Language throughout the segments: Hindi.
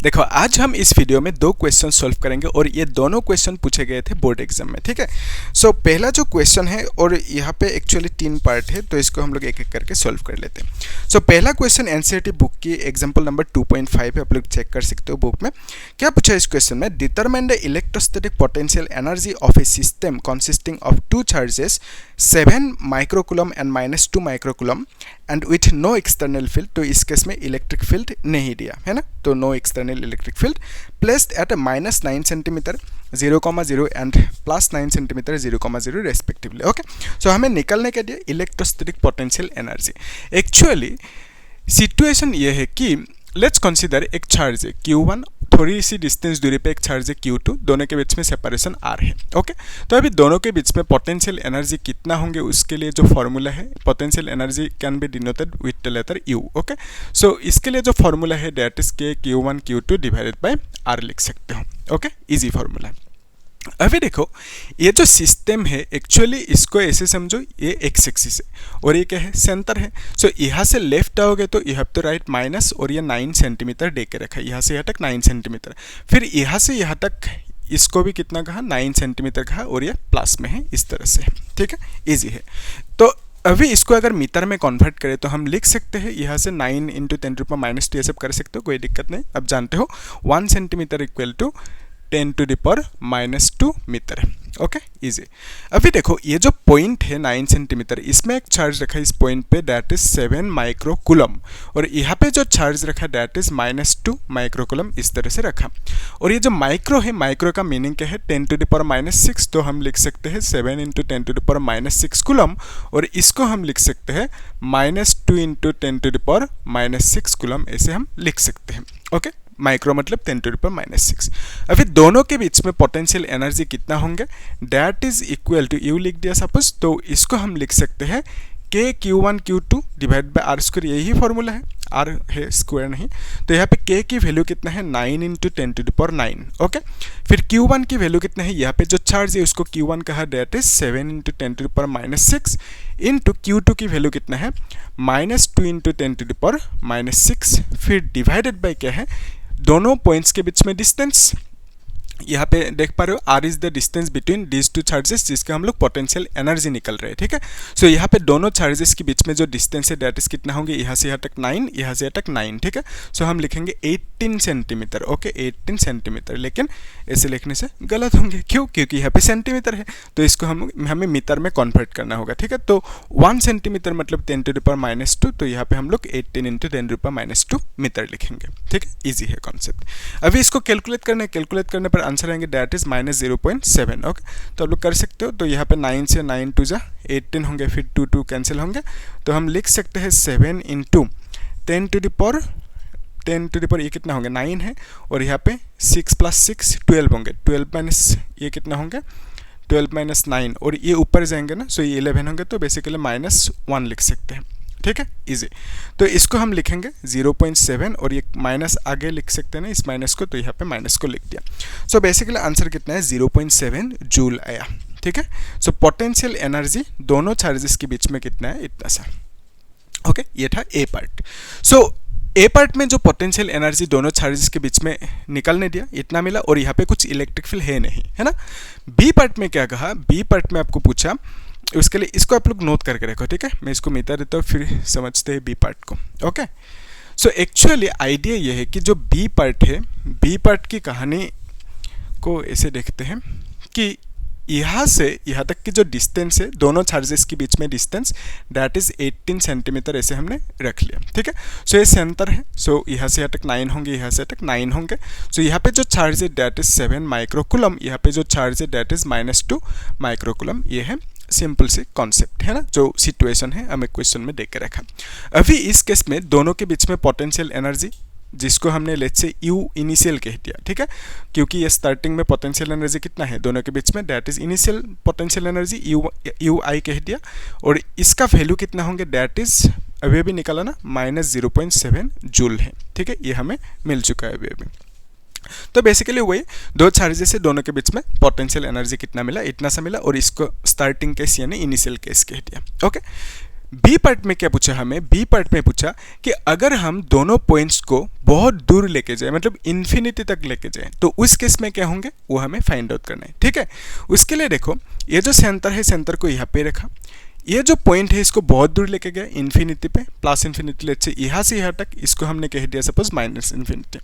देखो आज हम इस वीडियो में दो क्वेश्चन सॉल्व करेंगे और ये दोनों क्वेश्चन पूछे गए थे बोर्ड एग्जाम में। ठीक है, सो पहला जो क्वेश्चन है और यहाँ पे एक्चुअली 3 पार्ट है, तो इसको हम लोग एक एक करके सॉल्व कर लेते हैं। सो पहला क्वेश्चन एनसीईआरटी बुक की एग्जाम्पल नंबर 2.5 है, आप लोग चेक कर सकते हो बुक में। क्या पूछा इस क्वेश्चन में, determine the electrostatic potential energy of a system consisting of 2 charges 7 microcoulomb and -2 microcoulomb and with no external field. तो इस केस में इलेक्ट्रिक फील्ड नहीं दिया है ना, तो no external electric field placed at -9 centimetre 0,0 and +9 centimetre 0,0 respectively. Okay, so हमें निकालने के लिए electrostatic potential energy. Actually situation ये है कि लेट्स कंसीडर एक चार्ज है Q1, थोड़ी सी डिस्टेंस दूरी पे एक चार्ज है Q2, दोनों के बीच में सेपरेशन R है। ओके, तो अभी दोनों के बीच में पोटेंशियल एनर्जी कितना होंगे उसके लिए जो फॉर्मूला है, potential energy can be denoted with the letter U। Okay, so इसके लिए जो फॉर्मूला है that is K Q1 Q2 divided by R लिख सकते हो। Okay, easy formula. अभी देखो ये जो सिस्टम है एक्चुअली इसको ऐसे समझो, ये एक्स एक्सिस है और ये क्या है, सेंटर है। सो यहाँ से लेफ्ट आओगे तो you have to write minus, और ये 9 सेंटीमीटर दे के रखा है, यहाँ से यहाँ तक 9 सेंटीमीटर, फिर यहाँ से यहाँ तक इसको भी कितना कहा, 9 सेंटीमीटर कहा, और ये प्लस में है इस तरह से। ठीक है, ईजी है। तो अभी इसको अगर मीटर में कन्वर्ट करें तो हम लिख सकते हैं यहाँ से 9 × 10⁻², ये सब कर सकते हो, कोई दिक्कत नहीं। अब जानते हो 1 centimetre equal to 10⁻² metre. Okay, easy. अभी देखो ये जो पॉइंट है 9 सेंटीमीटर, इसमें एक चार्ज रखा है इस पॉइंट पे दैट इज 7 माइक्रोकूलम, और यहाँ पे जो चार्ज रखा दैट इज -2 माइक्रोकूलम, इस तरह से रखा। और ये जो माइक्रो है, माइक्रो का मीनिंग क्या है, 10⁻⁻6, तो हम लिख सकते हैं 7 × 10⁻⁻6 कूलम, और इसको हम लिख सकते हैं -2 × 10⁻⁻6 कूलम, ऐसे हम लिख सकते हैं। ओके, माइक्रो मतलब 10⁻⁻6। अभी दोनों के बीच में पोटेंशियल एनर्जी कितना होंगे, that is equal to, U लिख दिया सपोज, तो इसको हम लिख सकते हैं K Q1 Q2 divide by R square, यही फॉर्मूला है, R है स्क्वायर नहीं। तो यहाँ पे K की वैल्यू कितना है, 9 × 10⁹। ओके, फिर Q1 की वैल्यू कितना है, यहाँ पे जो चार्ज है उसको Q1 कहा दैट इज 7 × 10⁻⁻6 इंटू Q2 की वैल्यू कितना है, -2 × 10⁻⁻6, फिर डिवाइडेड बाय क्या है, दोनों पॉइंट्स के बीच में डिस्टेंस, यहाँ पे देख पा रहे हो R is the distance between these 2 charges, जिसके हम लोग पोटेंशियल एनर्जी निकल रहे हैं। ठीक है, सो यहाँ पे दोनों चार्जेस के बीच में जो डिस्टेंस है दैट इज कितना होंगे, यहाँ से यहाँ तक 9, यहाँ से यहाँ तक 9। ठीक है, सो हम लिखेंगे 18 सेंटीमीटर। ओके, 18 सेंटीमीटर, लेकिन ऐसे लिखने से गलत होंगे, क्यों, क्योंकि यहाँ पे सेंटीमीटर है, तो इसको हमें मीटर में कन्वर्ट करना होगा। ठीक है, तो 1 सेंटीमीटर मतलब 10⁻⁻², तो यहाँ पे हम लोग 18 × 10⁻² मीटर लिखेंगे। ठीक है, ईजी है कॉन्सेप्ट। अभी इसको कैलकुलेट करने पर आंसर आएंगे दैट इज -0.7। ओके, तो आप लोग कर सकते हो, तो यहाँ पे 9 से 9 2 जा 18 होंगे, फिर 2 कैंसिल होंगे, तो हम लिख सकते हैं 7 × 10⁻, ये कितना होंगे, 9 है, और यहाँ पे 6 + 6 12 होंगे, 12 - ये कितना होंगे, 12 - 9, और ये ऊपर जाएंगे ना, सो ये 11 होंगे, तो बेसिकली -1 लिख सकते हैं। ठीक है, इजी। तो इसको हम लिखेंगे 0.7, और ये माइनस आगे लिख सकते हैं ना इस माइनस को, तो यहाँ पे माइनस को लिख दिया। सो बेसिकली आंसर कितना है, 0.7 जूल आया। ठीक है, सो पोटेंशियल एनर्जी दोनों चार्जेस के बीच में कितना है, इतना सा। ओके, ये था ए पार्ट। सो ए पार्ट में जो पोटेंशियल एनर्जी दोनों चार्जेस के बीच में निकलने दिया, इतना मिला, और यहाँ पे कुछ इलेक्ट्रिक फील्ड है नहीं, है ना। बी पार्ट में क्या कहा, बी पार्ट में आपको पूछा, उसके लिए इसको आप लोग नोट करके रखो। ठीक है, मैं इसको मीटर देता हूँ, फिर समझते हैं बी पार्ट को। ओके, सो एक्चुअली आइडिया ये है कि जो बी पार्ट है, बी पार्ट की कहानी को ऐसे देखते हैं कि यहाँ से यहाँ तक की जो डिस्टेंस है, दोनों चार्जेस के बीच में डिस्टेंस दैट इज 18 सेंटीमीटर, ऐसे हमने रख लिया। ठीक है, सो ये सेंटर है, सो यहाँ से यहाँ तक 9 होंगे, यहाँ से तक 9 होंगे। सो यहाँ पे जो चार्ज है दैट इज 7 माइक्रोकूलम, यहाँ पे जो चार्ज है दैट इज -2 माइक्रोकूलम। ये है सिंपल सी कॉन्सेप्ट, है ना, जो सिचुएशन है हमें क्वेश्चन में देख के रखा। अभी इस केस में दोनों के बीच में पोटेंशियल एनर्जी, जिसको हमने लेट्स से U इनिशियल कह दिया। ठीक है, क्योंकि ये स्टार्टिंग में पोटेंशियल एनर्जी कितना है दोनों के बीच में, that is initial potential energy UI कह दिया, और इसका वैल्यू कितना होंगे, दैट इज अभी निकाला ना, -0.7 जूल है। ठीक है, ये हमें मिल चुका है अभी। तो बेसिकली वही दो चार्जेस से दोनों के बीच में पोटेंशियल एनर्जी कितना मिला, इतना सा मिला, और इसको स्टार्टिंग केस यानी इनिशियल केस कह दिया। ओके, बी पार्ट में क्या पूछा हमें, बी पार्ट में पूछा कि अगर हम दोनों पॉइंट्स को बहुत दूर लेके जाए, मतलब इन्फिनिटी तक लेके जाए, तो उस केस में क्या होंगे वो हमें फाइंड आउट करना है। ठीक है, उसके लिए देखो ये जो सेंटर है, सेंटर को यहाँ पे रखा, ये जो पॉइंट है इसको बहुत दूर लेके गया इन्फिनिटी पे, प्लस इन्फिनिटी लेट से यहाँ से यहाँ तक, इसको हमने कह दिया सपोज माइनस इन्फिनिटी।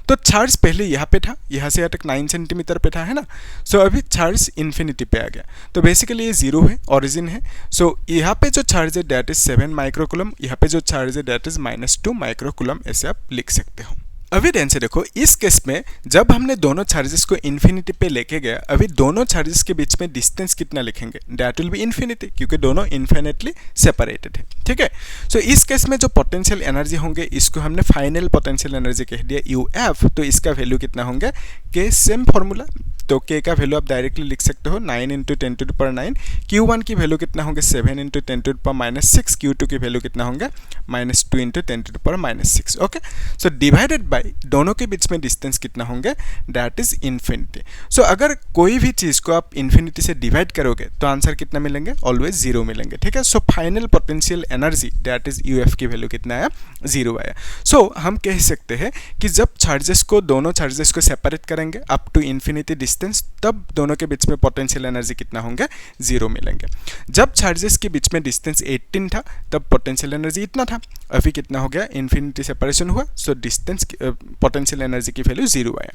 तो चार्ज पहले यहाँ पे था, यहाँ से यहाँ तक 9 सेंटीमीटर पे था, है ना। सो अभी चार्ज इन्फिनिटी पे आ गया, तो बेसिकली ये जीरो है, ओरिजिन है। सो यहाँ पे जो चार्ज है दैट इज 7 माइक्रोकुलम, यहाँ पे जो चार्ज है दैट इज -2 माइक्रोकुलम, ऐसे आप लिख सकते हो। अभी ध्यान से देखो, इस केस में जब हमने दोनों चार्जेस को इन्फिनिटी पे लेके गया, अभी दोनों चार्जेस के बीच में डिस्टेंस कितना लिखेंगे, दैट विल बी इन्फिनिटी, क्योंकि दोनों इन्फिनिटली सेपरेटेड है। ठीक है, सो इस केस में जो पोटेंशियल एनर्जी होंगे इसको हमने फाइनल पोटेंशियल एनर्जी कह दिया UF, तो इसका वैल्यू कितना होंगे, के सेम फॉर्मूला, तो के का वैल्यू आप डायरेक्टली लिख सकते हो 9 × 10⁻⁹, Q1 की वैल्यू कितना होंगे 7 × 10⁻⁶, Q2 की वैल्यू कितना होंगे -2 × 10⁻⁶। ओके, सो डिवाइडेड बाय दोनों के बीच में डिस्टेंस कितना होंगे, दैट इज इन्फिनिटी। सो अगर कोई भी चीज़ को आप इन्फिनिटी से डिवाइड करोगे तो आंसर कितना मिलेंगे, ऑलवेज जीरो मिलेंगे। ठीक है, so final potential energy that is UF की वैल्यू कितना आया, जीरो आया। सो हम कह सकते हैं कि जब चार्जेस को, दोनों चार्जेस को सेपरेट करेंगे अप टू इन्फिनिटी डिस्टेंस, तब दोनों के बीच में पोटेंशियल एनर्जी कितना होंगे, जीरो मिलेंगे। जब चार्जेस के बीच में डिस्टेंस 18 था तब पोटेंशियल एनर्जी इतना था, अभी कितना हो गया, इन्फिनिटी सेपरेशन हुआ, सो डिस्टेंस पोटेंशियल एनर्जी की वैल्यू जीरो आया।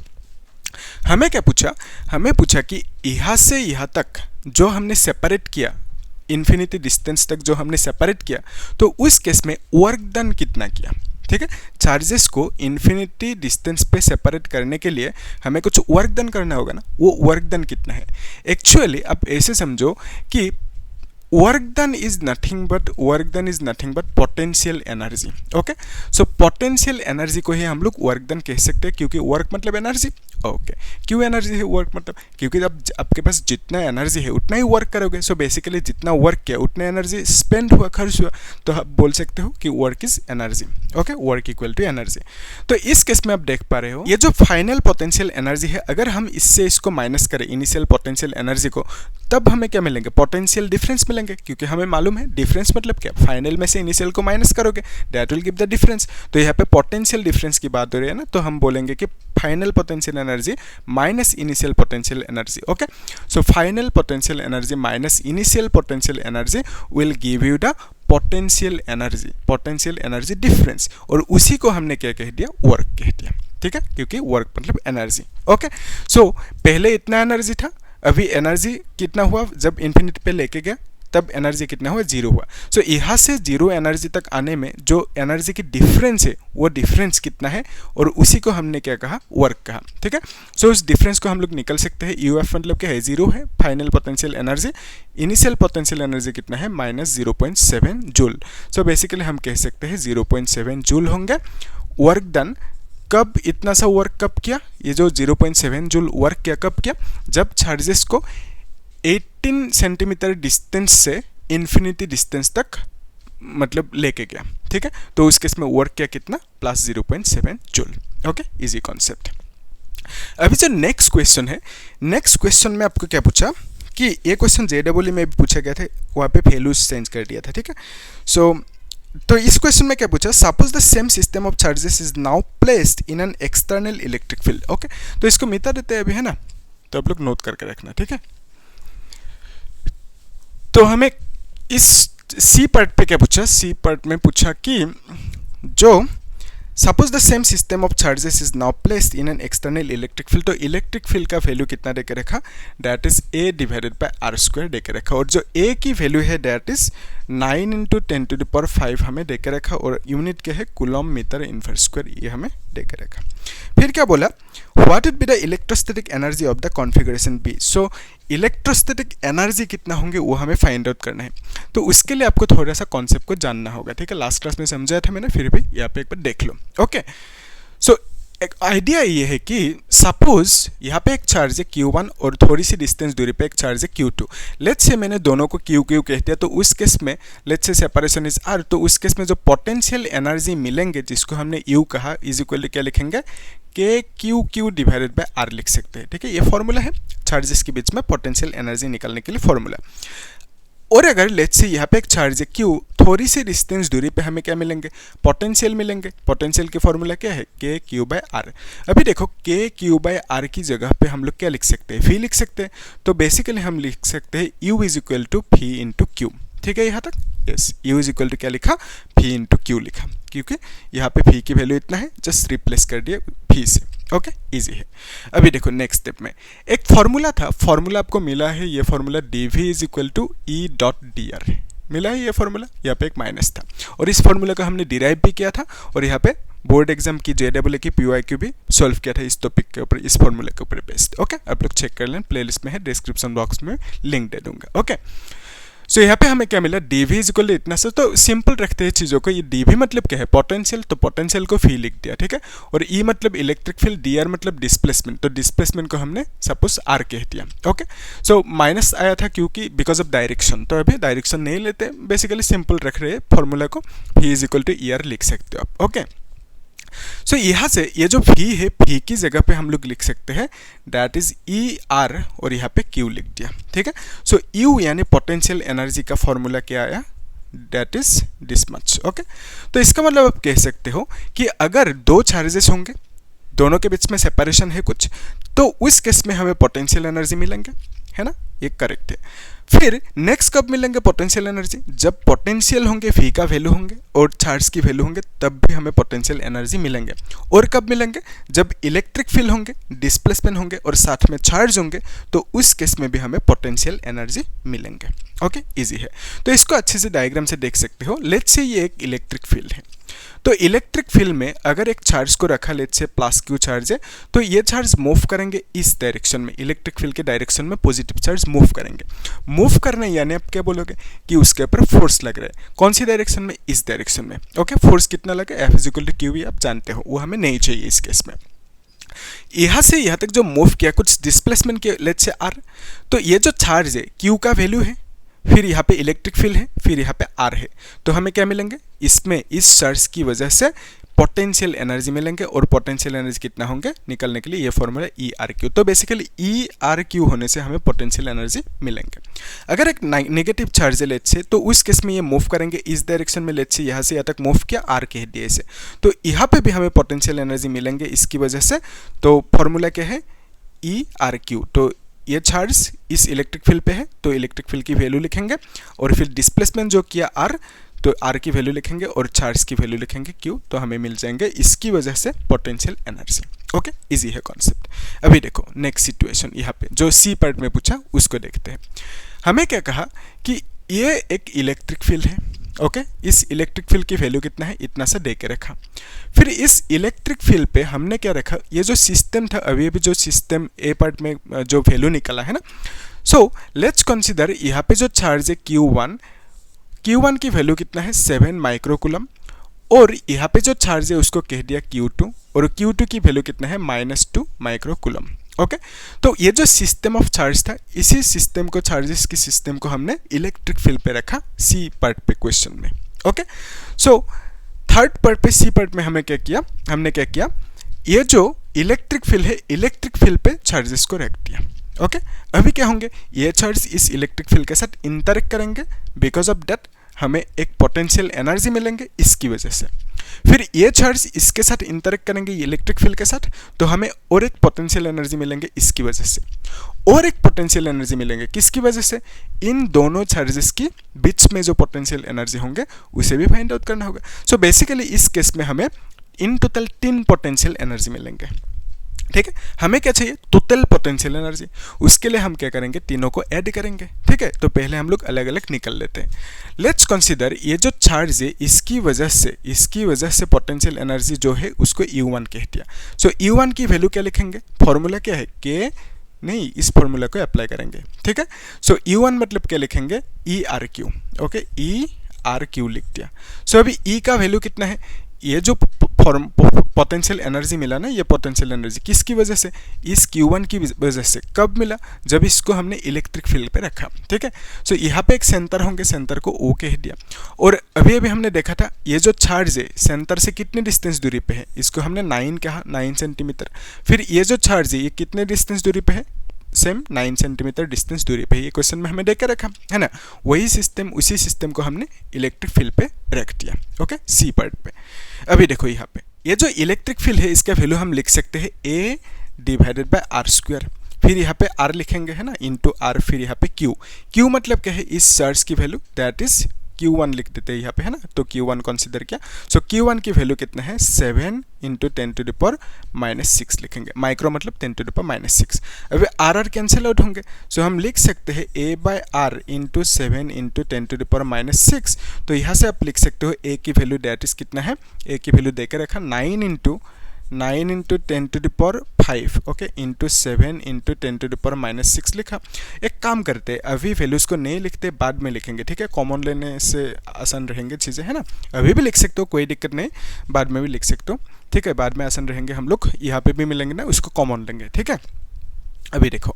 हमें क्या पूछा, हमें पूछा कि यहाँ से यहाँ तक जो हमने सेपरेट किया, इन्फिनिटी डिस्टेंस तक जो हमने सेपरेट किया, तो उस केस में वर्क डन कितना किया। ठीक है, चार्जेस को इन्फिनिटी डिस्टेंस पे सेपरेट करने के लिए हमें कुछ वर्क डन करना होगा ना, वो वर्क डन कितना है। एक्चुअली आप ऐसे समझो कि work done is nothing but potential energy. Okay, so potential energy को ही हम लोग वर्क डन कह सकते हैं, क्योंकि वर्क मतलब एनर्जी। ओके, क्यों एनर्जी है वर्क मतलब, क्योंकि जब आपके पास जितना एनर्जी है उतना ही वर्क करोगे, सो बेसिकली जितना वर्क किया उतना एनर्जी स्पेंड हुआ, खर्च हुआ, तो आप बोल सकते हो कि work is energy. Okay, work equal to energy. तो इस केस में आप देख पा रहे हो ये जो फाइनल पोटेंशियल एनर्जी है, अगर हम इससे इसको माइनस करें इनिशियल पोटेंशियल एनर्जी को, तब हमें क्या मिलेंगे, पोटेंशियल डिफरेंस मिलेंगे, क्योंकि हमें मालूम है डिफरेंस मतलब क्या, फाइनल में से इनिशियल को माइनस करोगे that will give the difference. तो यहाँ पे पोटेंशियल डिफरेंस की बात हो रही है ना, तो हम बोलेंगे कि final potential energy minus initial potential energy. Okay, so final potential energy minus initial potential energy will give you the potential energy difference, और उसी को हमने क्या कह दिया, वर्क कह दिया। ठीक है, क्योंकि वर्क मतलब एनर्जी। ओके, सो पहले इतना एनर्जी था, अभी एनर्जी कितना हुआ, जब इन्फिनिटी पे लेके गया तब एनर्जी कितना हुआ, जीरो हुआ। सो यहाँ से जीरो एनर्जी तक आने में जो एनर्जी की डिफरेंस है वो डिफरेंस कितना है, और उसी को हमने क्या कहा, वर्क कहा। ठीक है, सो उस डिफरेंस को हम लोग निकल सकते हैं, UF मतलब क्या है, जीरो है, final potential energy, initial potential energy कितना है, -0.7 जूल। सो बेसिकली हम कह सकते हैं 0.7 जूल होंगे। वर्क डन कब, इतना सा वर्क कब किया, ये जो 0.7 जूल वर्क किया कब किया, जब चार्जेस को 18 सेंटीमीटर डिस्टेंस से इन्फिनिटी डिस्टेंस तक मतलब लेके गया। ठीक है, तो उस केस में वर्क किया कितना, +0.7 जूल। Okay, easy concept. अभी जो नेक्स्ट क्वेश्चन है, नेक्स्ट क्वेश्चन में आपको क्या पूछा कि ये क्वेश्चन JEE में भी पूछा गया था, वहाँ पे वैल्यूज चेंज कर दिया था। ठीक है, सो तो इस क्वेश्चन में क्या पूछा, suppose the same system of charges is now placed in an external electric field. Okay, तो इसको मिटा देते हैं अभी, है ना, तो आप लोग नोट करके रखना। ठीक है, तो हमें इस सी पार्ट पे क्या पूछा, सी पार्ट में पूछा कि जो suppose the same system of charges is now placed in an external electric field, तो इलेक्ट्रिक फील्ड का वैल्यू कितना देके रखा, दैट इज A/r² देके रखा, और जो A की वैल्यू है दैट इज 9 × 10⁵ हमें देके रखा, और यूनिट क्या है, कूलम मीटर इन्वर्स स्क्वायर, ये हमें देके रखा। फिर क्या बोला, what would be the electrostatic energy of the configuration B। So electrostatic energy कितना होंगे वो हमें फाइंड आउट करना है, तो उसके लिए आपको थोड़ा सा कॉन्सेप्ट को जानना होगा। ठीक है, लास्ट क्लास में समझाया था मैंने, फिर भी यहाँ पे एक बार देख लो। ओके, सो एक आइडिया ये है कि सपोज यहाँ पे एक चार्ज है Q1 और थोड़ी सी डिस्टेंस दूरी पे एक चार्ज है Q2। लेट्स से मैंने दोनों को Q कह दिया, तो उस केस में let's say separation is R, तो उस केस में जो पोटेंशियल एनर्जी मिलेंगे जिसको हमने U कहा, इज इक्वल टू क्या लिखेंगे, KQ/R लिख सकते हैं। ठीक है, ये फॉर्मूला है चार्जेस के बीच में पोटेंशियल एनर्जी निकालने के लिए फॉर्मूला। और अगर लेट्स से यहाँ पे एक चार्ज है Q, थोड़ी सी डिस्टेंस दूरी पे हमें क्या मिलेंगे, पोटेंशियल मिलेंगे। पोटेंशियल की फॉर्मूला क्या है, के क्यू बाय आर। अभी देखो के क्यू बाय आर की जगह पे हम लोग क्या लिख सकते हैं, फी लिख सकते हैं। तो बेसिकली हम लिख सकते हैं U is equal to phi into Q. ठीक है यहाँ तक, yes, U is equal to क्या लिखा, फी इंटू क्यू लिखा, क्योंकि यहाँ पे फी की वैल्यू इतना है, जस्ट रिप्लेस कर दिया फी से। ओके, इजी है। अभी देखो नेक्स्ट स्टेप में एक फॉर्मूला था, फॉर्मूला आपको मिला है, ये formula D V is equal to E dot D R मिला है। ये फॉर्मूला यहाँ पे एक माइनस था और इस फॉर्मूला को हमने डिराइव भी किया था और यहाँ पे बोर्ड एग्जाम की JEE की PYQ भी सॉल्व किया था इस टॉपिक के ऊपर, इस फॉर्मूला के ऊपर बेस्ड। ओके, आप लोग चेक कर लें, प्लेलिस्ट में है, डिस्क्रिप्शन बॉक्स में लिंक दे दूंगा। ओके, सो यहाँ पे हमें क्या मिला, dv इज इक्वल इतना से। तो सिंपल रखते हैं चीज़ों को, ये dv मतलब क्या है, पोटेंशियल, तो पोटेंशियल को फी लिख दिया। ठीक है, और e मतलब इलेक्ट्रिक फील्ड, dr मतलब डिस्प्लेसमेंट, तो डिस्प्लेसमेंट को हमने सपोज r कह दिया। ओके, सो माइनस आया था क्योंकि बिकॉज ऑफ डायरेक्शन, तो अभी डायरेक्शन नहीं लेते, बेसिकली सिंपल रख रहे हैं फॉर्मूला को, phi is equal to er लिख सकते हो आप। ओके, सो यहाँ से ये जो फी है, फी की जगह पे हम लोग लिख सकते हैं दैट इज ई आर और यहाँ पे क्यू लिख दिया। ठीक है, सो यू यानी पोटेंशियल एनर्जी का फॉर्मूला क्या आया, that is this much. Okay, तो इसका मतलब आप कह सकते हो कि अगर दो चार्जेस होंगे, दोनों के बीच में सेपरेशन है कुछ, तो उस केस में हमें पोटेंशियल एनर्जी मिलेंगे, है ना, ये करेक्ट है। फिर नेक्स्ट कब मिलेंगे पोटेंशियल एनर्जी, जब पोटेंशियल होंगे, फी का वैल्यू होंगे और चार्ज की वैल्यू होंगे, तब भी हमें पोटेंशियल एनर्जी मिलेंगे। और कब मिलेंगे, जब इलेक्ट्रिक फील्ड होंगे, डिस्प्लेसमेंट होंगे और साथ में चार्ज होंगे, तो उस केस में भी हमें पोटेंशियल एनर्जी मिलेंगे। ओके, इजी है। तो इसको अच्छे से डायग्राम से देख सकते हो। लेट्स से ये एक इलेक्ट्रिक फील्ड है, तो इलेक्ट्रिक फील्ड में अगर एक चार्ज को रखा, let's say plus Q charge है, तो ये चार्ज मूव करेंगे इस डायरेक्शन में, इलेक्ट्रिक फील्ड के डायरेक्शन में पॉजिटिव चार्ज मूव करेंगे। मूव करना यानी आप क्या बोलोगे कि उसके ऊपर फोर्स लग रहा है, कौन सी डायरेक्शन में, इस डायरेक्शन में। ओके, फोर्स कितना लगे, F is equal to Q भी आप जानते हो, वो हमें नहीं चाहिए इस केस में। यहाँ से यहाँ तक जो मूव किया, कुछ डिस्प्लेसमेंट किया, लेट्स से आर, तो ये जो चार्ज है क्यू का वैल्यू है, फिर यहाँ पे इलेक्ट्रिक फील्ड है, फिर यहाँ पे आर है, तो हमें क्या मिलेंगे, इसमें इस चार्ज की वजह से पोटेंशियल एनर्जी मिलेंगे। और पोटेंशियल एनर्जी कितना होंगे निकलने के लिए, ये फॉर्मूला ई आर क्यू। तो बेसिकली ई आर क्यू होने से हमें पोटेंशियल एनर्जी मिलेंगे। अगर एक नेगेटिव चार्ज है लेट्स से, तो उस केस में ये मूव करेंगे इस डायरेक्शन में, लेट्स से यहाँ से यहाँ तक मूव किया, आर कह दिया इसे, तो यहाँ पे भी हमें पोटेंशियल एनर्जी मिलेंगे इसकी वजह से। तो फॉर्मूला क्या है, ई आर क्यू। तो ये चार्ज इस इलेक्ट्रिक फील्ड पे है, तो इलेक्ट्रिक फील्ड की वैल्यू लिखेंगे, और फिर डिस्प्लेसमेंट जो किया आर, तो आर की वैल्यू लिखेंगे और चार्ज की वैल्यू लिखेंगे क्यू, तो हमें मिल जाएंगे इसकी वजह से पोटेंशियल एनर्जी। ओके, इजी है कॉन्सेप्ट। अभी देखो नेक्स्ट सिचुएशन, यहाँ पे जो सी पार्ट में पूछा उसको देखते हैं। हमें क्या कहा कि ये एक इलेक्ट्रिक फील्ड है। ओके, इस इलेक्ट्रिक फील्ड की वैल्यू कितना है, इतना सा दे के रखा। फिर इस इलेक्ट्रिक फील्ड पे हमने क्या रखा, ये जो सिस्टम था, अभी अभी जो सिस्टम ए पार्ट में जो वैल्यू निकला है ना, सो लेट्स कंसीडर यहाँ पे जो चार्ज है Q1 की वैल्यू कितना है, 7 माइक्रोकूलम, और यहाँ पे जो चार्ज है उसको कह दिया Q2, और Q2 की वैल्यू कितना है, -2 माइक्रोकूलम। ओके, तो ये जो सिस्टम ऑफ चार्ज था, इसी सिस्टम को, चार्जेस की सिस्टम को हमने इलेक्ट्रिक फील्ड पे रखा सी पार्ट पे क्वेश्चन में। ओके, सो थर्ड पार्ट पे, सी पार्ट में हमने क्या किया, ये जो इलेक्ट्रिक फील्ड है, इलेक्ट्रिक फील्ड पे चार्जेस को रख दिया। ओके, अभी क्या होंगे, ये चार्ज इस इलेक्ट्रिक फील्ड के साथ इंटरेक्ट करेंगे, बिकॉज ऑफ दैट हमें एक पोटेंशियल एनर्जी मिलेंगे इसकी वजह से। फिर ये चार्ज इसके साथ इंटरेक्ट करेंगे इलेक्ट्रिक फील्ड के साथ, तो हमें और एक पोटेंशियल एनर्जी मिलेंगे इसकी वजह से, और एक पोटेंशियल एनर्जी मिलेंगे किसकी वजह से, इन दोनों चार्जेस की बीच में जो पोटेंशियल एनर्जी होंगे उसे भी फाइंड आउट करना होगा। सो बेसिकली इस केस में हमें इन टोटल 3 पोटेंशियल एनर्जी मिलेंगे। ठीक है, हमें क्या चाहिए, टोटल पोटेंशियल एनर्जी। उसके लिए हम क्या करेंगे, तीनों को ऐड करेंगे। ठीक है, तो पहले हम लोग अलग अलग निकल लेते हैं। लेट्स कंसीडर ये जो चार्ज है, इसकी वजह से पोटेंशियल एनर्जी जो है उसको U1 कह दिया। सो U1 की वैल्यू क्या लिखेंगे, फॉर्मूला क्या है, के नहीं, इस फॉर्मूला को अप्लाई करेंगे। ठीक है, सो U1 मतलब क्या लिखेंगे, E R Q. Okay, E R Q लिख दिया। सो अभी ई का वैल्यू कितना है, ये जो पोटेंशियल एनर्जी मिला ना, ये पोटेंशियल एनर्जी किसकी वजह से, इस Q1 की वजह से। कब मिला, जब इसको हमने इलेक्ट्रिक फील्ड पे रखा। ठीक है, सो यहाँ पे एक सेंटर होंगे, सेंटर को O कह दिया। और अभी अभी हमने देखा था ये जो चार्ज है सेंटर से कितने डिस्टेंस दूरी पे है, इसको हमने 9 कहा, 9 सेंटीमीटर। फिर ये जो चार्ज है ये कितने डिस्टेंस दूरी पे है, सेम 9 सेंटीमीटर डिस्टेंस दूरी पे, ये क्वेश्चन में हमें देकर रखा है ना, वही सिस्टम, उसी सिस्टम को हमने इलेक्ट्रिक फील्ड पे रख दिया। ओके, सी पार्ट पे। अभी देखो यहाँ पे ये जो इलेक्ट्रिक फील्ड है इसका वैल्यू हम लिख सकते हैं A divided by R square, फिर यहाँ पे R लिखेंगे है ना, इंटू R, फिर यहाँ पे Q मतलब क्या है, इस चार्ज की वैल्यू दैट इज Q1 लिख देते हैं यहाँ पे है ना, तो Q1 कंसीडर किया। सो Q1 की वैल्यू कितना है, 7 इंटू 10⁻⁻6 लिखेंगे, माइक्रो मतलब 10⁻⁻6। अभी R कैंसिल आउट होंगे, सो हम लिख सकते हैं A by R into 7 into 10⁻⁻6। तो यहाँ से आप लिख सकते हो A की वैल्यू दैट इज कितना है, A की वैल्यू देकर रखा 9 इंटू 10⁵ ओके, इंटू 7 इंटू 10⁻⁻6 लिखा। एक काम करते हैं, अभी वैल्यूज को नहीं लिखते, बाद में लिखेंगे, ठीक है, कॉमन लेने से आसान रहेंगे चीज़ें है ना। अभी भी लिख सकते हो, कोई दिक्कत नहीं, बाद में भी लिख सकते हो, ठीक है, बाद में आसान रहेंगे। हम लोग यहाँ पे भी मिलेंगे ना, उसको कॉमन लेंगे, ठीक है। अभी देखो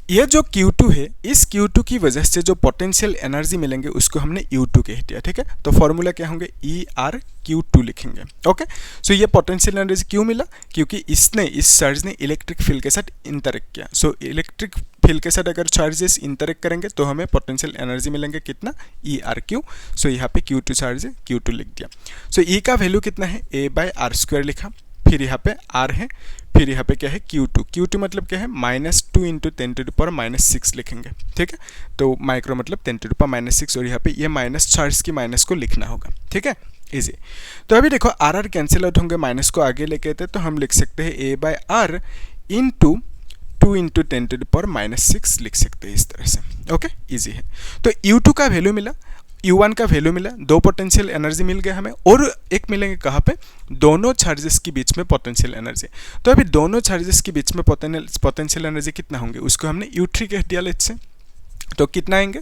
ये जो Q2 है, इस Q2 की वजह से जो पोटेंशियल एनर्जी मिलेंगे उसको हमने U2 कह दिया, ठीक है। तो फॉर्मूला क्या होंगे, ERQ2 लिखेंगे। ओके, सो ये पोटेंशियल एनर्जी क्यों मिला, क्योंकि इस चार्ज ने इलेक्ट्रिक फील्ड के साथ इंटरेक्ट किया। सो इलेक्ट्रिक फील्ड के साथ अगर चार्जेस इंटरेक्ट करेंगे तो हमें पोटेंशियल एनर्जी मिलेंगे कितना, ERQ। सो यहाँ पे Q2 चार्ज है, Q2 लिख दिया। सो E का वैल्यू कितना है, A बाय आर स्क्वायर लिखा, फिर यहाँ पे R है, फिर यहाँ पे क्या है Q2 मतलब क्या है, -2 इंटू 10⁻⁻6 लिखेंगे, ठीक है। तो माइक्रो मतलब 10⁻⁻6, और यहाँ पे ये माइनस चार्ज की माइनस को लिखना होगा, ठीक है, इजी। तो अभी देखो R कैंसिल आउट होंगे, माइनस को आगे लेके आते, तो हम लिख सकते हैं A by R into 2 into 10⁻⁻6 लिख सकते हैं इस तरह से। ओके, इजी है। तो U2 का वैल्यू मिला, U1 का वैल्यू मिला, दो पोटेंशियल एनर्जी मिल गया हमें, और एक मिलेंगे कहाँ पे, दोनों चार्जेस के बीच में पोटेंशियल एनर्जी। तो अभी दोनों चार्जेस के बीच में पोटेंशियल एनर्जी कितना होंगे, उसको हमने U3 कह दिया लेट्स से। तो कितना आएंगे,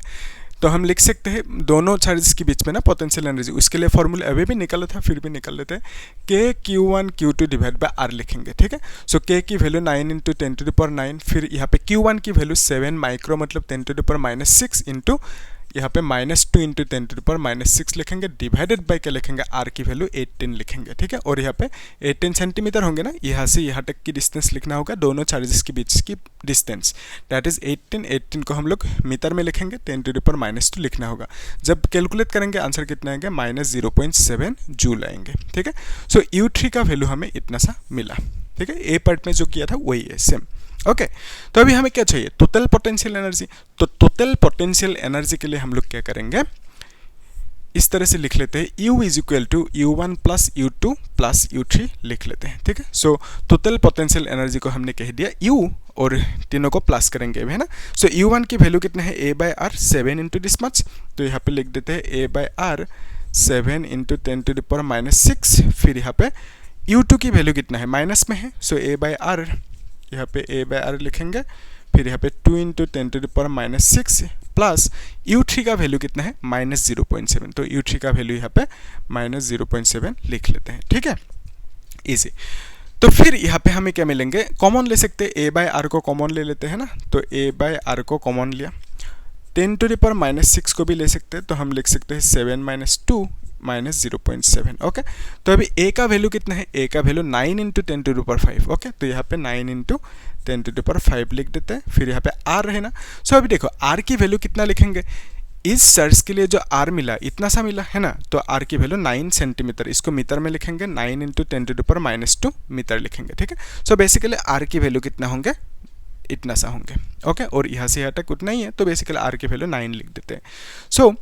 तो हम लिख सकते हैं दोनों चार्जेस के बीच में ना पोटेंशियल एनर्जी, उसके लिए फॉर्मूला अभी भी निकाला था, फिर भी निकाल लेते हैं, K Q1 divide by R लिखेंगे, ठीक है। सो K की वैल्यू 9 इंटू 10⁻9, फिर यहाँ पे Q1 की वैल्यू 7 माइक्रो मतलब 10⁻6 इंटू यहाँ पे -2 इंटू 10⁻6 लिखेंगे, डिवाइडेड बाय क्या लिखेंगे, R की वैल्यू 18 लिखेंगे, ठीक है। और यहाँ पे 18 सेंटीमीटर होंगे ना, यहाँ से यहाँ तक की डिस्टेंस लिखना होगा, दोनों चार्जेस के बीच की डिस्टेंस दैट इज 18 को हम लोग मीटर में लिखेंगे, 10⁻2 लिखना होगा। जब कैलकुलेट करेंगे आंसर कितना आएंगे, -0.7 जूल आएंगे, ठीक है। सो U3 का वैल्यू हमें इतना सा मिला, ठीक है। ए पार्ट में जो किया था वही है सेम। ओके, तो अभी हमें क्या चाहिए, टोटल पोटेंशियल एनर्जी। तो टोटल पोटेंशियल एनर्जी के लिए हम लोग क्या करेंगे, इस तरह से लिख लेते हैं, U is equal to U1 plus U2 plus U3 लिख लेते हैं, ठीक है। सो टोटल पोटेंशियल एनर्जी को हमने कह दिया U, और तीनों को प्लस करेंगे है ना। सो U1 की वैल्यू कितना है, A by R 7 into this much, तो यहाँ पे लिख देते हैं A बाय आर 7 इंटू 10⁻6, फिर यहाँ पे U2 की वैल्यू कितना है, माइनस में है, सो A बाय आर, यहाँ पे A बाय आर लिखेंगे, फिर यहाँ पे 2 इंटू 10⁻6 प्लस U3 का वैल्यू कितना है, -0.7, तो U3 का वैल्यू यहाँ पे -0.7 लिख लेते हैं, ठीक है, इजी। तो फिर यहाँ पे हमें क्या मिलेंगे, कॉमन ले सकते हैं, A बाय आर को कॉमन ले लेते हैं ना, तो A बाय आर को कॉमन लिया, 10⁻6 को भी ले सकते हैं, तो हम लिख सकते हैं 7 - 2 -0.7। ओके, तो अभी A का वैल्यू कितना है, A का वैल्यू 9 इंटू 10⁵। ओके, तो यहाँ पे 9 इंटू 10⁵ लिख देते हैं, फिर यहाँ पे R है ना। सो अभी देखो R की वैल्यू कितना लिखेंगे, इस चार्ज के लिए जो R मिला इतना सा मिला है ना, तो R की वैल्यू 9 सेंटीमीटर, इसको मीटर में लिखेंगे, 9 इंटू 10⁻2 मीटर लिखेंगे, ठीक है। सो बेसिकली R की वैल्यू कितना होंगे, इतना सा होंगे। ओके, और यहाँ से यहाँ तक उतना ही है, तो बेसिकली R की वैल्यू 9 लिख देते हैं। सो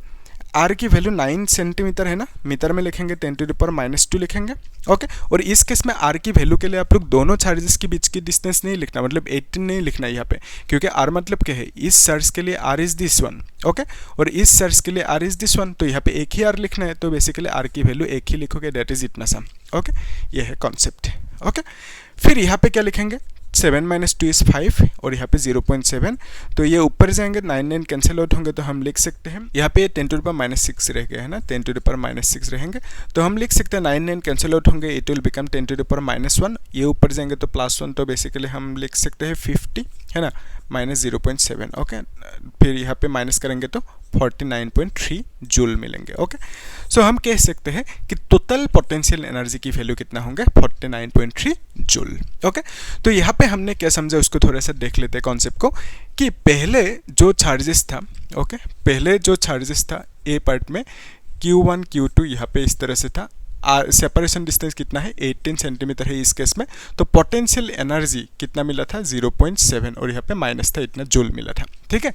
R की वैल्यू 9 सेंटीमीटर है ना, मीटर में लिखेंगे 10⁻2 लिखेंगे। ओके, और इस केस में R की वैल्यू के लिए आप लोग दोनों चार्जेस के बीच की डिस्टेंस नहीं लिखना, मतलब 18 नहीं लिखना यहाँ पे, क्योंकि R मतलब क्या है, इस चार्ज के लिए R is this one. Okay, और इस चार्ज के लिए R इज दिस वन, तो यहाँ पे एक ही R लिखना है, तो बेसिकली R की वैल्यू एक ही लिखोगे, दैट इज इतना सा। ओके, ये है कॉन्सेप्ट। ओके, फिर यहाँ पे क्या लिखेंगे, 7 - 2 इज 5, और यहाँ पे 0.7, तो ये ऊपर जाएंगे, 9 कैंसिल आउट होंगे, तो हम लिख सकते हैं यहाँ पे 10⁻6 रह गया है ना, 10⁻6 रहेंगे, तो हम लिख सकते हैं 9 कैंसिल आउट होंगे, इट विल बिकम 10⁻1, ये ऊपर जाएंगे तो +1, तो बेसिकली हम लिख सकते हैं 50 है ना, -0.7। ओके, फिर यहाँ पे माइनस करेंगे तो 49.3 जूल मिलेंगे। ओके, सो हम कह सकते हैं कि टोटल पोटेंशियल एनर्जी की वैल्यू कितना होंगे, 49.3 जूल। ओके, तो यहाँ पे हमने क्या समझा उसको थोड़ा सा देख लेते हैं कॉन्सेप्ट को, कि पहले जो चार्जेस था, ओके, पहले जो चार्जेस था ए पार्ट में Q1 Q2 यहाँ पे इस तरह से था, सेपरेशन डिस्टेंस कितना है, 18 सेंटीमीटर है इस केस में, तो पोटेंशियल एनर्जी कितना मिला था, 0.7, और यहाँ पे माइनस था, इतना जूल मिला था। ठीक है,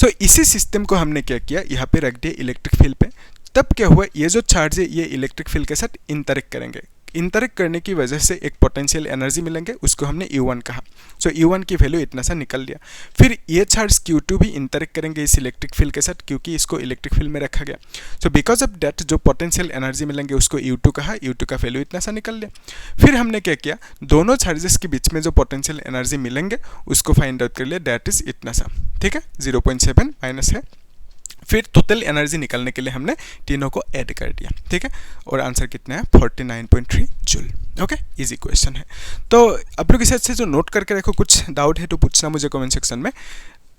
सो इसी सिस्टम को हमने क्या किया, यहाँ पे रख दिया इलेक्ट्रिक फील्ड पे। तब क्या हुआ, ये जो चार्ज है ये इलेक्ट्रिक फील्ड के साथ इंटरेक्ट करेंगे, इंटरेक्ट करने की वजह से एक पोटेंशियल एनर्जी मिलेंगे, उसको हमने U1 कहा। सो U1 की वैल्यू इतना सा निकल लिया। फिर ये चार्ज Q2 भी इंटरेक्ट करेंगे इस इलेक्ट्रिक फील्ड के साथ, क्योंकि इसको इलेक्ट्रिक फील्ड में रखा गया। सो बिकॉज ऑफ दैट जो पोटेंशियल एनर्जी मिलेंगे उसको U2 कहा, U2 का वैल्यू इतना सा निकल लिया। फिर हमने क्या किया, दोनों चार्जेस के बीच में जो पोटेंशियल एनर्जी मिलेंगे उसको फाइंड आउट कर लिया, दैट इज इतना सा। ठीक है, 0.7 माइनस है। फिर टोटल एनर्जी निकालने के लिए हमने तीनों को ऐड कर दिया। ठीक है, और आंसर कितना है, 49.3 जूल। ओके, इजी क्वेश्चन है। तो आप लोग इस से जो नोट करके रखो, कुछ डाउट है तो पूछना मुझे कमेंट सेक्शन में।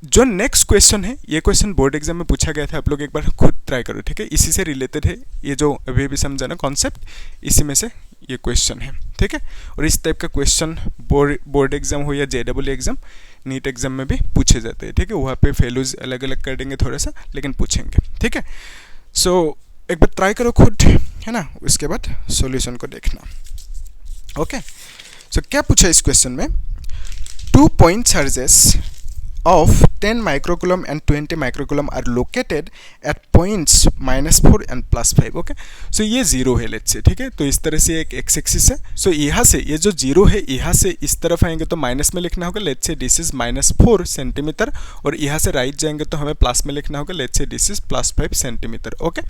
जो नेक्स्ट क्वेश्चन है, ये क्वेश्चन बोर्ड एग्जाम में पूछा गया था, आप लोग एक बार खुद ट्राई करो। ठीक है, इसी से रिलेटेड है, ये जो अभी अभी समझा ना कॉन्सेप्ट, इसी में से ये क्वेश्चन है। ठीक है, और इस टाइप का क्वेश्चन बोर्ड एग्जाम हो या JEE एग्जाम, नीट एग्जाम में भी पूछे जाते हैं। ठीक है, वहाँ पे वैल्यूज अलग अलग कर देंगे थोड़ा सा, लेकिन पूछेंगे। ठीक है, सो एक बार ट्राई करो खुद, है ना, उसके बाद सॉल्यूशन को देखना। ओके, सो क्या पूछा इस क्वेश्चन में, 2 point charges of 10 microcoulomb and 20 microcoulomb are located at points -4 and +5। Okay, so ये जीरो है लेट्स से। ठीक है, तो इस तरह से एक एक्स एक्सिस है। सो यहाँ से ये जो जीरो है, यहाँ से इस तरफ आएंगे तो माइनस में लिखना होगा, let's say this is -4 centimetre, और यहाँ से राइट जाएंगे तो हमें प्लस में लिखना होगा, let's say this is +5 centimetre. Okay,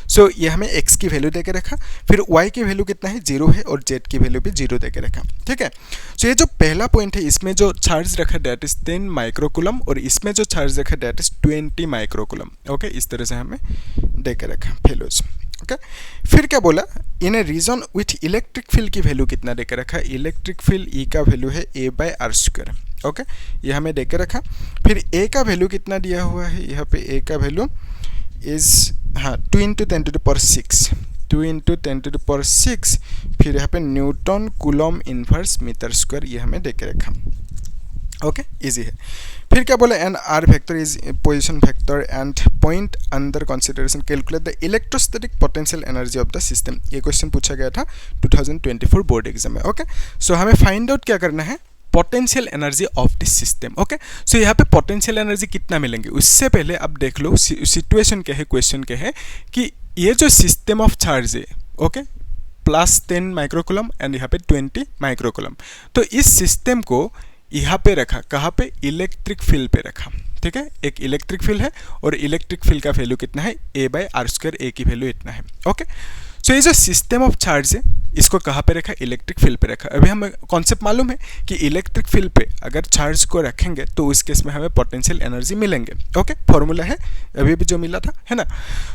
so ये हमें एक्स की वैल्यू देके रखा, फिर वाई की वैल्यू कितना है, 0 है, और जेड की वैल्यू भी 0 देके रखा। ठीक है, सो ये जो पहला पॉइंट है, इसमें जो चार्ज रखा दैट इज 10 माइक्रोकूलम, और इसमें जो चार्ज रखा दैट इज 20 माइक्रोकूलम। ओके, इस तरह से हमें देकर रखा वैल्यूज। ओके, फिर क्या बोला, इन ए रीजन विथ इलेक्ट्रिक फील्ड की वैल्यू कितना देकर रखा, इलेक्ट्रिक फील्ड ई का वैल्यू है A/r²। ओके, ये हमें देकर रखा। फिर ए का वैल्यू कितना दिया हुआ है, यहाँ पे ए का वैल्यू इज 2 × 10⁶, 2 × 10⁶। फिर यहाँ पे newton coulomb inverse metre square, ये हमें देकर रखा। ओके, इजी है। फिर क्या बोला, an R vector is position vector and point under consideration calculate the electrostatic potential energy of the system. ये क्वेश्चन पूछा गया था 2024 बोर्ड एग्जाम में। ओके, सो हमें फाइंड आउट क्या करना है, potential energy of this system. Okay, so यहाँ पे पोटेंशियल एनर्जी कितना मिलेंगे, उससे पहले अब देख लो सिचुएशन क्या है, क्वेश्चन क्या है कि ये जो सिस्टम ऑफ चार्ज है, ओके, +10 माइक्रोकूलम एंड यहाँ पे 20 माइक्रोकूलम, तो इस सिस्टम को यहाँ पे रखा, कहाँ पे, इलेक्ट्रिक फील्ड पे रखा। ठीक है, एक इलेक्ट्रिक फील्ड है, और इलेक्ट्रिक फील्ड का वैल्यू कितना है, A/r², ए की वैल्यू इतना है। ओके, सो ये जो सिस्टम ऑफ चार्ज है, इसको कहाँ पे रखा, इलेक्ट्रिक फील्ड पे रखा। अभी हमें कॉन्सेप्ट मालूम है कि इलेक्ट्रिक फील्ड पे अगर चार्ज को रखेंगे तो उस केस में हमें पोटेंशियल एनर्जी मिलेंगे। ओके, फॉर्मूला है अभी भी जो मिला था, है ना।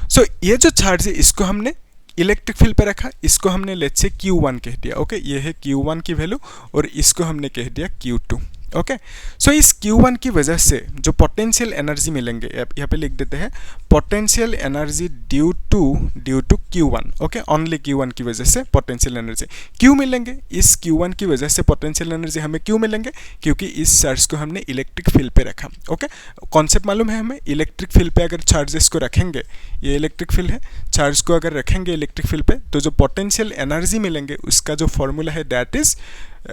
सो ये जो चार्ज है, इसको हमने इलेक्ट्रिक फील्ड पे रखा, इसको हमने लेट्स से Q1 कह दिया। ओके, ये है Q1 की वैल्यू, और इसको हमने कह दिया Q2। ओके, सो इस Q1 की वजह से जो पोटेंशियल एनर्जी मिलेंगे, यहाँ पे लिख देते हैं potential energy due to Q1। Okay, only Q1 की वजह से पोटेंशियल एनर्जी क्यों मिलेंगे, इस Q1 की वजह से पोटेंशियल एनर्जी हमें क्यों मिलेंगे, क्योंकि इस चार्ज को हमने इलेक्ट्रिक फील्ड पे रखा। ओके, कॉन्सेप्ट मालूम है हमें, इलेक्ट्रिक फील्ड पे अगर चार्जेस को रखेंगे, ये इलेक्ट्रिक फील्ड है, चार्ज को अगर रखेंगे इलेक्ट्रिक फील्ड पे, तो जो पोटेंशियल एनर्जी मिलेंगे उसका जो फॉर्मूला है दैट इज,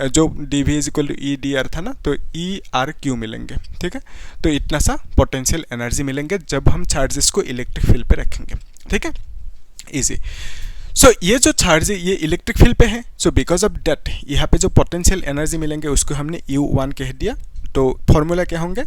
जो dV = E/dr था ना, तो E/r/Q मिलेंगे। ठीक है, तो इतना सा पोटेंशियल एनर्जी मिलेंगे जब हम चार्जेस को इलेक्ट्रिक फील्ड पे रखेंगे। ठीक है, इजी। सो ये जो चार्ज है ये इलेक्ट्रिक फील्ड पे है, सो बिकॉज ऑफ दैट यहाँ पे जो पोटेंशियल एनर्जी मिलेंगे उसको हमने U1 कह दिया। तो फॉर्मूला क्या होंगे,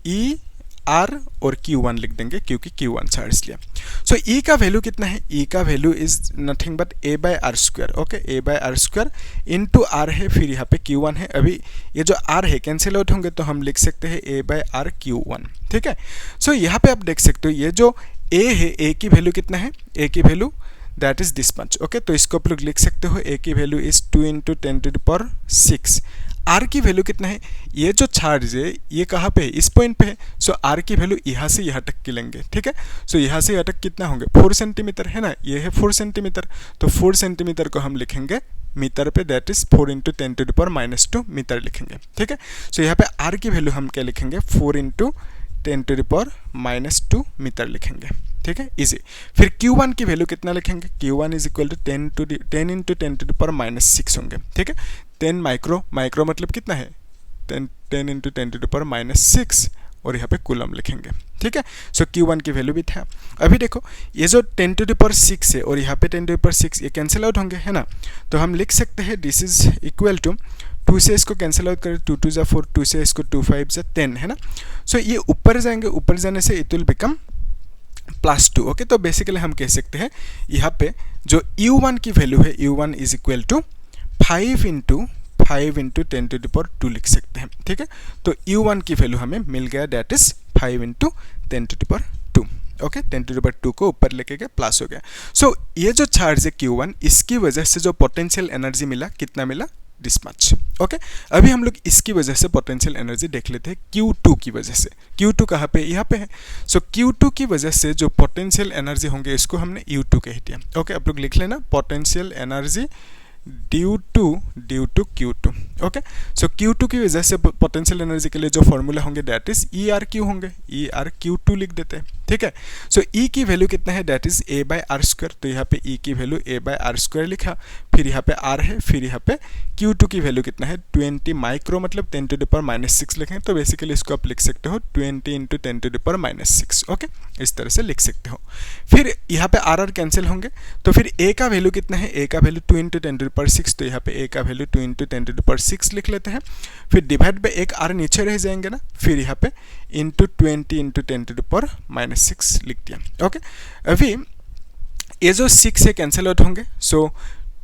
E/r और Q1 लिख देंगे, क्योंकि Q1 चार्ज लिया। सो E का वैल्यू कितना है, E का value is nothing but A/r²। Okay, A/r² into R है, फिर यहाँ पे Q1 है। अभी ये जो R है कैंसिल आउट होंगे, तो हम लिख सकते हैं A/r/Q1। ठीक है, सो यहाँ पे आप देख सकते हो ये जो A है, A की वैल्यू कितना है, A की value that is this much. Okay, तो इसको आप लोग लिख सकते हो, A की वैल्यू इज 2 × 10⁶। R की वैल्यू कितना है, ये जो चार्ज है ये कहाँ पे है, इस पॉइंट पे है। सो आर की वैल्यू यहाँ से यहाँ तक की लेंगे, ठीक है। सो यहाँ से यहाँ तक कितना होंगे, 4 सेंटीमीटर है ना, ये है 4 सेंटीमीटर। तो 4 सेंटीमीटर को हम लिखेंगे मीटर पे, दैट इज 4 इंटू 10⁻⁻2 मीटर लिखेंगे, ठीक है। सो यहाँ पे आर की वैल्यू हम क्या लिखेंगे, 4 इंटू 10⁻⁻2 मीटर लिखेंगे, ठीक है, इजी। फिर Q1 की वैल्यू कितना लिखेंगे, Q1 is equal to 10 into 10⁻⁻6 होंगे, ठीक है। 10 माइक्रो मतलब कितना है, 10 इंटू 10⁻⁻6 और यहाँ पे कूलम लिखेंगे, ठीक है। सो Q1 की वैल्यू भी था। अभी देखो ये जो 10⁻6 है और यहाँ पे 10⁻6 ये कैंसिल आउट होंगे, है ना। तो हम लिख सकते हैं दिस इज इक्वल टू 2 से इसको कैंसिल आउट करें, 2 2 जा 4, 2 से इसको 2 5 जा 10, है ना। सो ये ऊपर जाएंगे, ऊपर जाने से इट विल बिकम +2, ओके। तो बेसिकली हम कह सकते हैं यहाँ पे जो U1 की वैल्यू है, U1 is equal to 5 into 10⁻² लिख सकते हैं, ठीक है। तो U1 की वैल्यू हमें मिल गया, दैट इज 5 इंटू 10⁻², ओके। 10⁻² को ऊपर लेके गए, प्लस हो गया। सो ये जो चार्ज है Q1, इसकी वजह से जो पोटेंशियल एनर्जी मिला, कितना मिला, दिस मच, ओके। अभी हम लोग इसकी वजह से पोटेंशियल एनर्जी देख लेते हैं Q2 की वजह से। Q2 कहाँ पे, यहाँ पे है। सो Q2 की वजह से जो पोटेंशियल एनर्जी होंगे इसको हमने U2 कह दिया, ओके। आप लोग लिख लेना potential energy due to Q2, okay. So Q2 की वजह से पोटेंशियल एनर्जी के लिए जो फॉर्मूला होंगे दैट इज ERQ होंगे, ERQ2 लिख देते हैं, ठीक है। सो E की वैल्यू कितना है, दैट इज A/r²। तो यहाँ पे E की वैल्यू A/r² लिखा, फिर यहाँ पे R है, फिर यहाँ पे Q2 की वैल्यू कितना है, 20 माइक्रो मतलब 10⁻⁻6 लिखें। तो बेसिकली इसको आप लिख सकते हो 20 इंटू 10⁻⁻6, ओके, इस तरह से लिख सकते हो। फिर यहाँ पे R कैंसिल होंगे, तो फिर A का वैल्यू कितना है, A का वैल्यू 2 इंटू 10⁻6, तो यहाँ पे A का वैल्यू 2 इंटू 10⁻6 लिख लेते हैं। फिर डिवाइड बाई एक R नीचे रह जाएंगे ना, फिर यहाँ पे इंटू 20 इंटू 10⁻⁻6 लिख दिया, ओके। अभी ये जो 6 है कैंसिल आउट होंगे, सो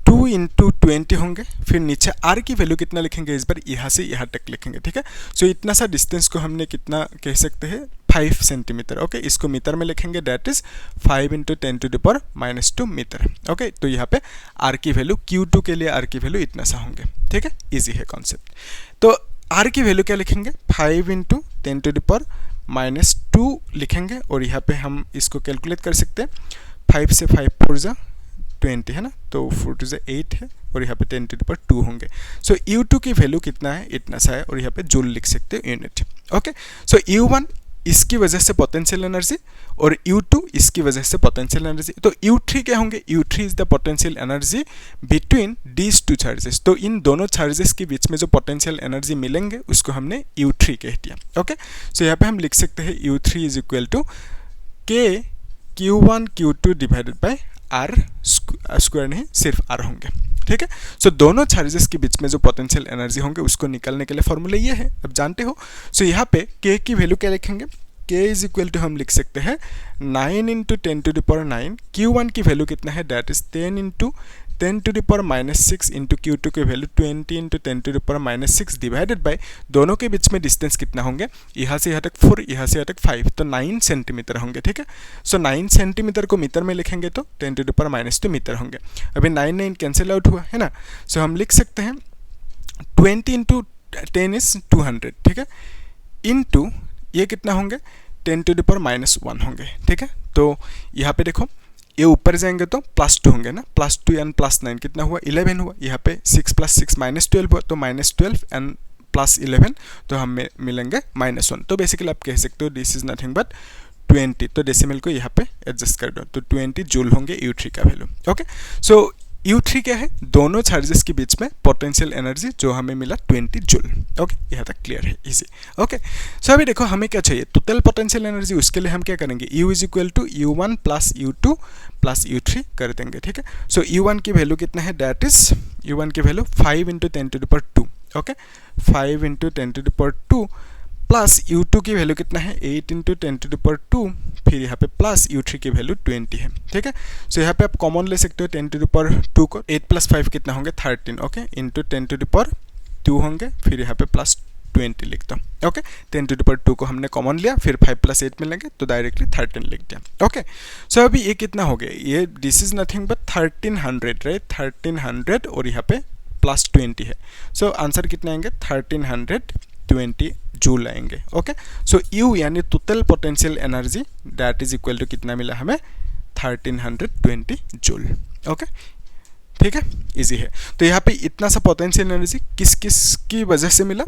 2 इंटू 20 होंगे। फिर नीचे R की वैल्यू कितना लिखेंगे, इस बार यहाँ से यहाँ तक लिखेंगे, ठीक है। सो इतना सा डिस्टेंस को हमने कितना कह सकते हैं, 5 सेंटीमीटर, ओके। इसको मीटर में लिखेंगे, that is 5 into 10⁻⁻2 metre, okay. तो यहाँ पे R की वैल्यू, Q2 के लिए R की वैल्यू इतना सा होंगे, ठीक है, इजी है कॉन्सेप्ट। तो R की वैल्यू क्या लिखेंगे, 5 इंटू 10⁻⁻2 लिखेंगे, और यहाँ पे हम इसको कैलकुलेट कर सकते हैं। 5 से 5 4 जा 20 है ना, तो 4 2 8 है, और यहाँ पे 10⁻2 होंगे। सो U2 की वैल्यू कितना है, इतना सा है, और यहाँ पे जूल लिख सकते हो, यूनिट, ओके। सो U1 इसकी वजह से पोटेंशियल एनर्जी, और U2 इसकी वजह से पोटेंशियल एनर्जी। तो U3 क्या होंगे, U3 is the potential energy between these two charges. तो इन दोनों चार्जेस के बीच में जो पोटेंशियल एनर्जी मिलेंगे उसको हमने U3 कह दिया, ओके। सो यहाँ पे हम लिख सकते हैं U3 is equal to K Q1 Q2 divided by R square, नहीं सिर्फ R होंगे, ठीक है। सो दोनों चार्जेस के बीच में जो पोटेंशियल एनर्जी होंगे उसको निकालने के लिए फॉर्मूला ये है, अब जानते हो। सो यहाँ पे K की वैल्यू क्या लिखेंगे, K इज इक्वल टू हम लिख सकते हैं 9 इंटू 10⁻9। Q1 की वैल्यू कितना है, that is 10 into 10⁻6 into Q2 की वैल्यू 20 इंटू 10⁻6 डिवाइडेड बाई दोनों के बीच में डिस्टेंस कितना होंगे, यहाँ से यहाँ तक 4, यहाँ से यहाँ तक 5, तो 9 सेंटीमीटर होंगे, ठीक है। सो 9 सेंटीमीटर को मीटर में लिखेंगे तो 10⁻2 मीटर होंगे। अभी 9 9 कैंसिल आउट हुआ है ना, सो हम लिख सकते हैं 20 इंटू 10 इज 200, ठीक है, इंटू ये कितना होंगे, 10⁻1 होंगे, ठीक है। तो यहाँ पे देखो ये ऊपर जाएंगे तो +2 होंगे ना, +2 एंड +9 कितना हुआ, 11 हुआ। यहाँ पे 6 + 6 -12 हुआ, तो -12 एंड +11 तो हमें मिलेंगे -1। तो बेसिकली आप कह सकते हो दिस इज नथिंग बट 20। तो डेसिमल को यहाँ पे एडजस्ट कर दो, तो 20 जूल होंगे U3 का वैल्यू, ओके। सो U3 क्या है, दोनों चार्जेस के बीच में पोटेंशियल एनर्जी जो हमें मिला 20 जूल, ओके। यहाँ तक क्लियर है, इजी, ओके। सो अभी देखो हमें क्या चाहिए, टोटल पोटेंशियल एनर्जी। उसके लिए हम क्या करेंगे, U is equal to U1 plus U2 plus U3 कर देंगे, ठीक है। सो U1 की वैल्यू कितना है, दैट इज U1 की value 5 into 10⁻2, okay, 5 into 10⁻2 plus U2 की वैल्यू कितना है, 8 इंटू 10⁻2, फिर यहाँ पे प्लस U3 की वैल्यू 20 है, ठीक है। सो यहाँ पे आप कॉमन ले सकते हो 10⁻2 को, 8 + 5 कितना होंगे 13, ओके, इंटू 10⁻2 होंगे, फिर यहाँ पे प्लस 20 लिख दो, ओके। 10⁻2 को हमने कॉमन लिया, फिर 5 + 8 मिलेंगे तो डायरेक्टली 13 लिख दिया, ओके। सो अभी ये कितना हो गया, ये this is nothing but 1300, right, 1300, और यहाँ पे +20 है। सो आंसर कितने आएंगे, 1300 20 जूल आएंगे। ओके, सो यू यानी total potential energy that is equal to कितना मिला हमें 1320 जूल। ओके, ठीक है, इजी है। तो यहाँ पे इतना सा पोटेंशियल एनर्जी किस किस की वजह से मिला,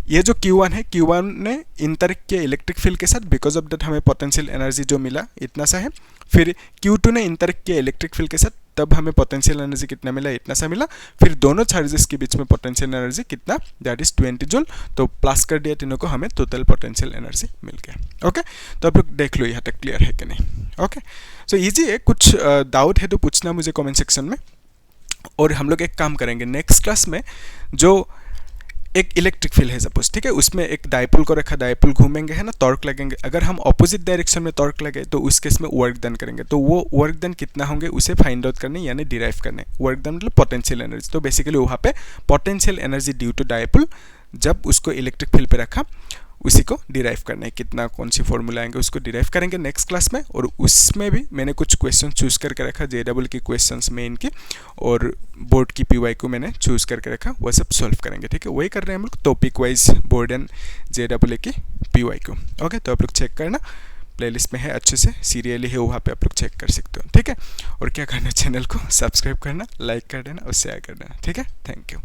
ये जो Q1 है, Q1 ने इंटरैक्ट किया इलेक्ट्रिक फील्ड के साथ, बिकॉज ऑफ दैट हमें पोटेंशियल एनर्जी जो मिला इतना सा है। फिर Q2 ने इंटरैक्ट किया इलेक्ट्रिक फील्ड के साथ, तब हमें पोटेंशियल एनर्जी कितना मिला, इतना सा मिला। फिर दोनों चार्जेस के बीच में पोटेंशियल एनर्जी कितना, दैट इज 20 जूल। तो प्लस कर दिया तीनों को, हमें टोटल पोटेंशियल एनर्जी मिल गया। ओके, तो आप लोग देख लो यहाँ तक क्लियर है कि नहीं। ओके, सो इजी है, कुछ डाउट है तो पूछना मुझे कमेंट सेक्शन में। और हम लोग एक काम करेंगे नेक्स्ट क्लास में, जो एक इलेक्ट्रिक फील्ड है सपोज, ठीक है, उसमें एक डायपोल को रखा, डायपोल घूमेंगे है ना, टॉर्क लगेंगे। अगर हम ऑपोजिट डायरेक्शन में टॉर्क लगे तो उस केस में वर्क डन करेंगे। तो वो वर्क डन कितना होंगे उसे फाइंड आउट करने यानी डिराइव करने। वर्क डन मतलब पोटेंशियल एनर्जी। तो बेसिकली वहाँ पे potential energy due to dipole, जब उसको इलेक्ट्रिक फील्ड पे रखा, उसी को डिराइव करना है। कितना कौन सी फॉर्मूला आएंगे उसको डिराइव करेंगे नेक्स्ट क्लास में। और उसमें भी मैंने कुछ क्वेश्चन चूज करके रखा, JEE की क्वेश्चंस मेन की, और बोर्ड की PY को मैंने चूज करके रखा, वो सब सॉल्व करेंगे। ठीक है, वही कर रहे हैं हम लोग topic wise board and JEE की PY को। ओके, तो आप लोग चेक करना, प्लेलिस्ट में है, अच्छे से सीरियली है, वहाँ पे आप लोग चेक कर सकते हो। ठीक है, और क्या करना, चैनल को सब्सक्राइब करना, लाइक कर देना और शेयर कर देना। ठीक है, थैंक यू।